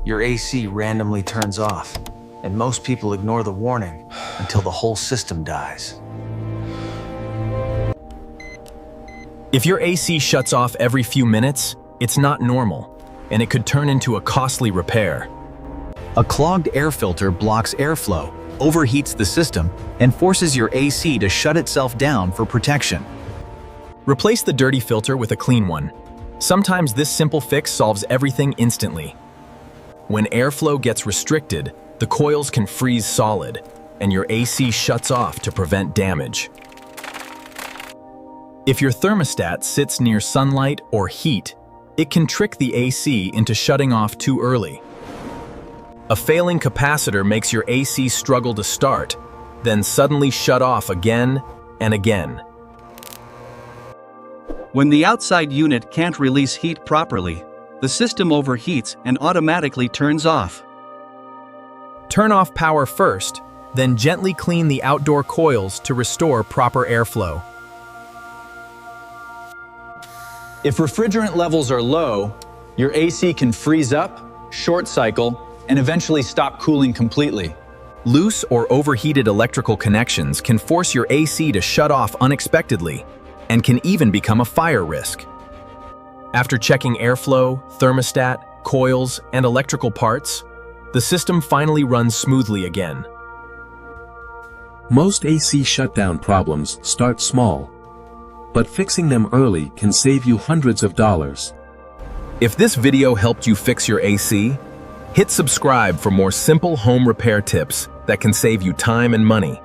your AC randomly turns off, and most people ignore the warning until the whole system dies. If your AC shuts off every few minutes, it's not normal, and it could turn into a costly repair. A clogged air filter blocks airflow, overheats the system, and forces your AC to shut itself down for protection. Replace the dirty filter with a clean one. Sometimes this simple fix solves everything instantly. When airflow gets restricted, the coils can freeze solid, and your AC shuts off to prevent damage. If your thermostat sits near sunlight or heat, it can trick the AC into shutting off too early. A failing capacitor makes your AC struggle to start, then suddenly shut off again and again. When the outside unit can't release heat properly, the system overheats and automatically turns off. Turn off power first, then gently clean the outdoor coils to restore proper airflow. If refrigerant levels are low, your AC can freeze up, short cycle, and eventually stop cooling completely. Loose or overheated electrical connections can force your AC to shut off unexpectedly and can even become a fire risk. After checking airflow, thermostat, coils, and electrical parts, the system finally runs smoothly again. Most AC shutdown problems start small, but fixing them early can save you hundreds of dollars. If this video helped you fix your AC, hit subscribe for more simple home repair tips that can save you time and money.